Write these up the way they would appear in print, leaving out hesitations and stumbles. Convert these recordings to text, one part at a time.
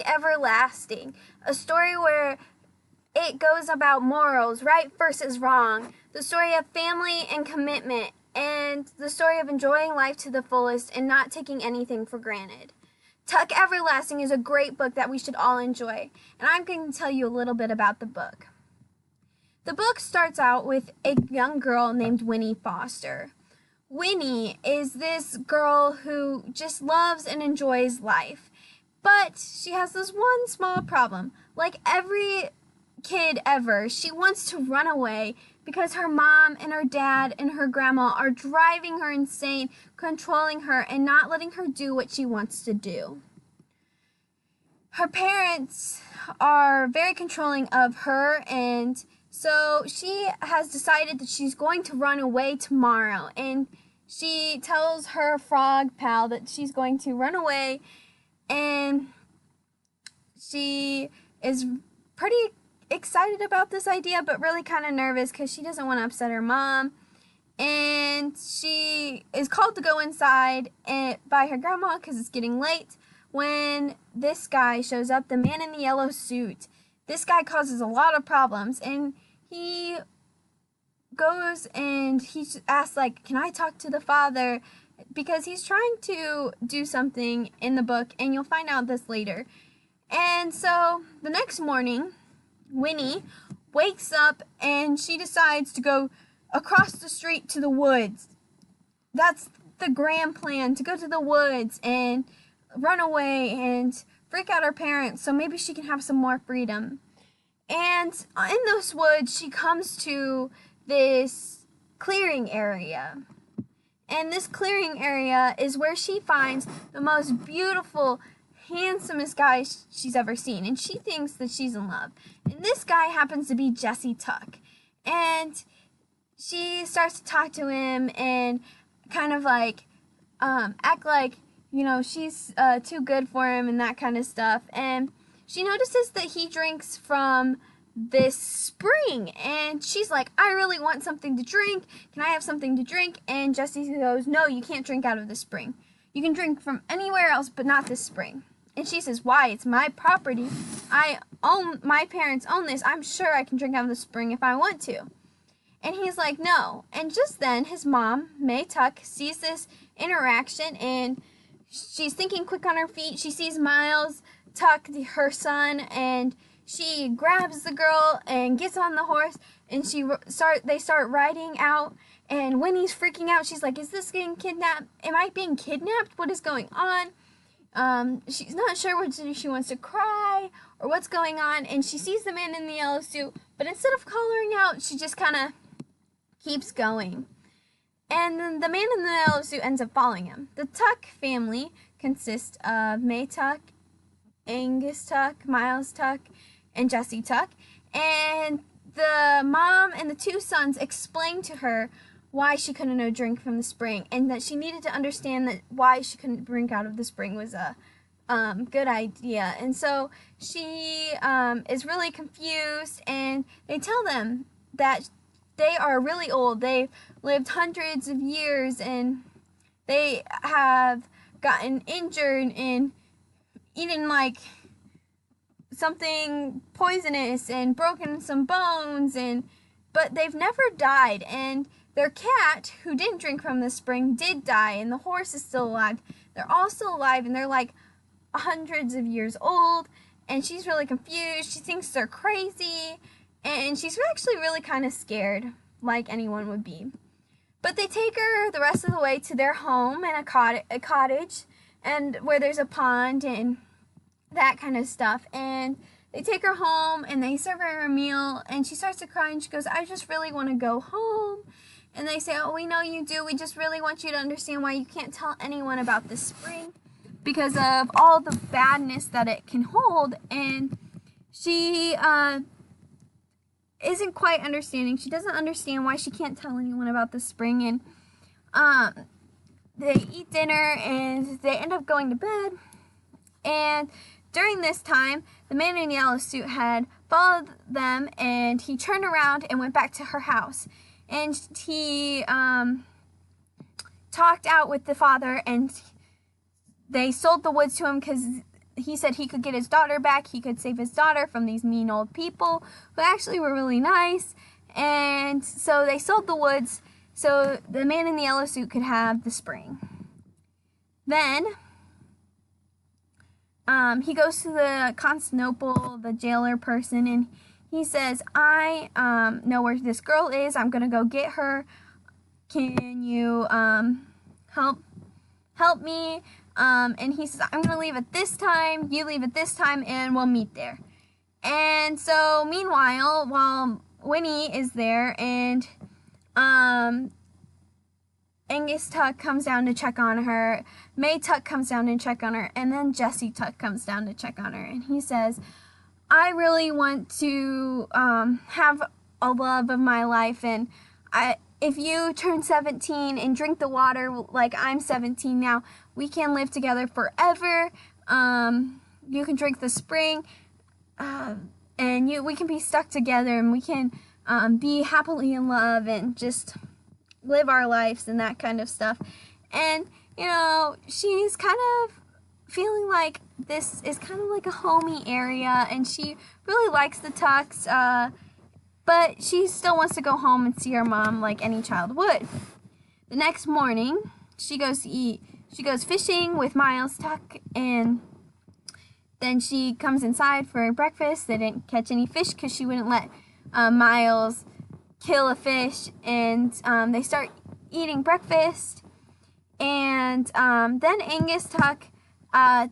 Everlasting, a story where it goes about morals, right versus wrong, the story of family and commitment, and the story of enjoying life to the fullest and not taking anything for granted. Tuck Everlasting is a great book that we should all enjoy, and I'm going to tell you a little bit about the book. The book starts out with a young girl named Winnie Foster. Winnie is this girl who just loves and enjoys life, but she has this one small problem. Like every kid ever, she wants to run away because her mom and her dad and her grandma are driving her insane, controlling her and not letting her do what she wants to do. Her parents are very controlling of her, and so she has decided that she's going to run away tomorrow, and she tells her frog pal that she's going to run away, and she is pretty excited about this idea, but really kind of nervous because she doesn't want to upset her mom. And she is called to go inside by her grandma because it's getting late when this guy shows up, the man in the yellow suit. This guy causes a lot of problems, and he goes and he asks, like, can I talk to the father? Because he's trying to do something in the book, and you'll find out this later. And so the next morning, Winnie wakes up and she decides to go across the street to the woods. That's the grand plan, to go to the woods and run away and freak out her parents so maybe she can have some more freedom. And in those woods, she comes to this clearing area. And this clearing area is where she finds the most beautiful, handsomest guy she's ever seen, and she thinks that she's in love. And this guy happens to be Jesse Tuck, and she starts to talk to him and kind of like act like, you know, she's too good for him and that kind of stuff. And she notices that he drinks from this spring, and she's like, I really want something to drink. Can I have something to drink? And Jesse goes, no, you can't drink out of the spring. You can drink from anywhere else, but not this spring. And she says, why? It's my property. My parents own this. I'm sure I can drink out of the spring if I want to. And he's like, no. And just then, his mom, May Tuck, sees this interaction, and she's thinking quick on her feet. She sees Miles Tuck, her son, and she grabs the girl and gets on the horse, and they start riding out. And Winnie's freaking out. She's like, is this getting kidnapped? Am I being kidnapped? What is going on? She's not sure whether she wants to cry or what's going on, and she sees the man in the yellow suit, but instead of hollering out, she just kind of keeps going. And then the man in the yellow suit ends up following him. The Tuck family consists of May Tuck, Angus Tuck, Miles Tuck, and Jesse Tuck, and the mom and the two sons explain to her why she couldn't no drink from the spring, and that she needed to understand that why she couldn't drink out of the spring was a good idea. And so she is really confused, and they tell them that they are really old. They've lived hundreds of years, and they have gotten injured and eaten like something poisonous and broken some bones, but they've never died. And their cat, who didn't drink from the spring, did die, and the horse is still alive. They're all still alive, and they're like hundreds of years old, and she's really confused. She thinks they're crazy, and she's actually really kind of scared, like anyone would be. But they take her the rest of the way to their home in a cottage, and where there's a pond and that kind of stuff. And they take her home, and they serve her a meal, and she starts to cry, and she goes, I just really want to go home. And they say, oh, we know you do. We just really want you to understand why you can't tell anyone about this spring because of all the badness that it can hold. And she isn't quite understanding. She doesn't understand why she can't tell anyone about the spring. And they eat dinner, and they end up going to bed. And during this time, the man in the yellow suit had followed them, and he turned around and went back to her house. And he talked out with the father, and they sold the woods to him because he said he could get his daughter back. He could save his daughter from these mean old people who actually were really nice. And so they sold the woods so the man in the yellow suit could have the spring. Then he goes to the Constantinople, the jailer person, and he says, I know where this girl is. I'm going to go get her. Can you help me? And he says, I'm going to leave at this time. You leave at this time, and we'll meet there. And so, meanwhile, while Winnie is there, and Angus Tuck comes down to check on her, May Tuck comes down to check on her, and then Jesse Tuck comes down to check on her. And he says, I really want to have a love of my life, and if you turn 17 and drink the water like I'm 17 now, we can live together forever. You can drink the spring, and we can be stuck together, and we can be happily in love and just live our lives and that kind of stuff. And, she's kind of feeling like this is kind of like a homey area, and she really likes the Tucks, but she still wants to go home and see her mom like any child would. The next morning, she goes fishing with Miles Tuck, and then she comes inside for breakfast. They didn't catch any fish because she wouldn't let Miles kill a fish, and they start eating breakfast. And then Angus Tuck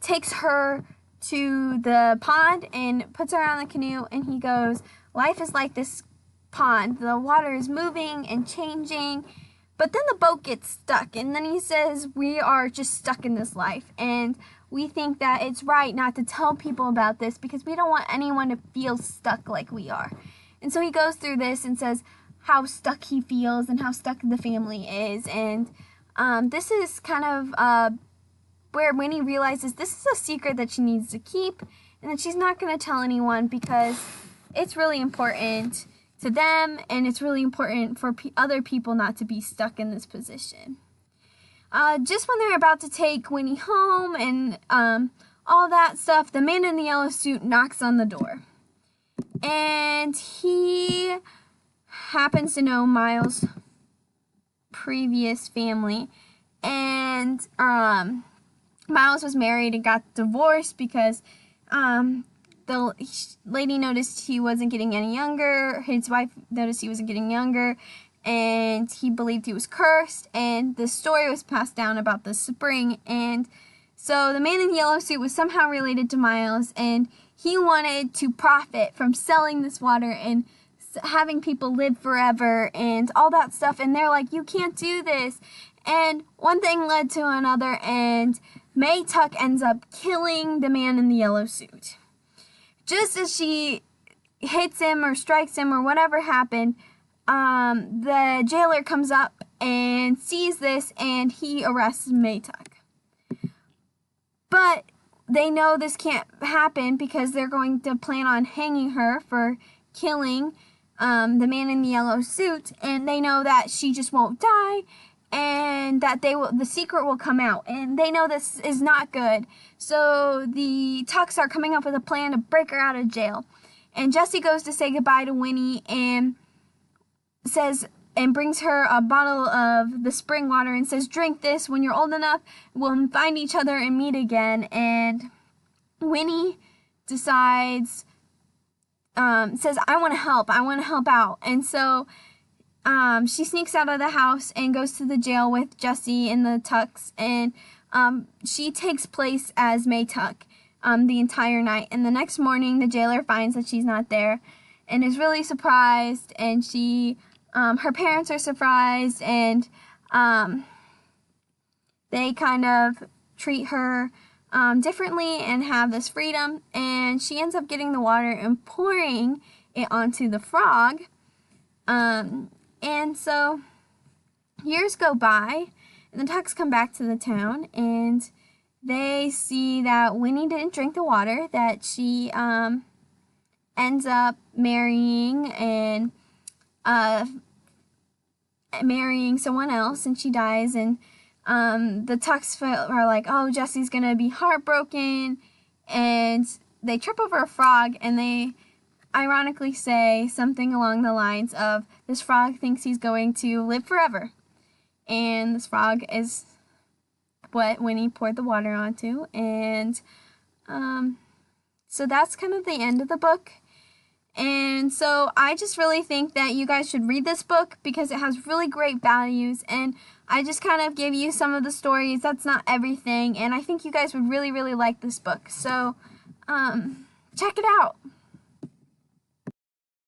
takes her to the pond and puts her on the canoe, and he goes, life is like this pond. The water is moving and changing, but then the boat gets stuck, and then he says, we are just stuck in this life, and we think that it's right not to tell people about this because we don't want anyone to feel stuck like we are. And so he goes through this and says how stuck he feels and how stuck the family is, and this is kind of where Winnie realizes this is a secret that she needs to keep, and that she's not going to tell anyone because it's really important to them, and it's really important for other people not to be stuck in this position. Just when they're about to take Winnie home and all that stuff, the man in the yellow suit knocks on the door. And he happens to know Miles' previous family, and Miles was married and got divorced because the lady noticed he wasn't getting any younger, his wife noticed he wasn't getting younger, and he believed he was cursed, and the story was passed down about the spring. And so the man in the yellow suit was somehow related to Miles, and he wanted to profit from selling this water and having people live forever and all that stuff, and they're like, you can't do this. And one thing led to another, and May Tuck ends up killing the man in the yellow suit. Just as she hits him or strikes him or whatever happened, the jailer comes up and sees this, and he arrests May Tuck. But they know this can't happen because they're going to plan on hanging her for killing the man in the yellow suit, and they know that she just won't die, and that the secret will come out, and they know this is not good. So the Tucks are coming up with a plan to break her out of jail. And Jesse goes to say goodbye to Winnie and brings her a bottle of the spring water and says, drink this. When you're old enough, we'll find each other and meet again. And Winnie decides, says, I want to help out. And so she sneaks out of the house and goes to the jail with Jesse and the Tucks, and she takes place as May Tuck the entire night. And the next morning, the jailer finds that she's not there and is really surprised, and her parents are surprised, and they kind of treat her differently and have this freedom, and she ends up getting the water and pouring it onto the frog. And so years go by, and the Tucks come back to the town, and they see that Winnie didn't drink the water, that she ends up marrying and marrying someone else, and she dies. And the Tucks are like, oh, Jesse's gonna be heartbroken, and they trip over a frog, and they ironically say something along the lines of, this frog thinks he's going to live forever. And this frog is what Winnie poured the water onto. And so that's kind of the end of the book. And so I just really think that you guys should read this book because it has really great values, and I just kind of gave you some of the stories. That's not everything, and I think you guys would really, really like this book. So check it out.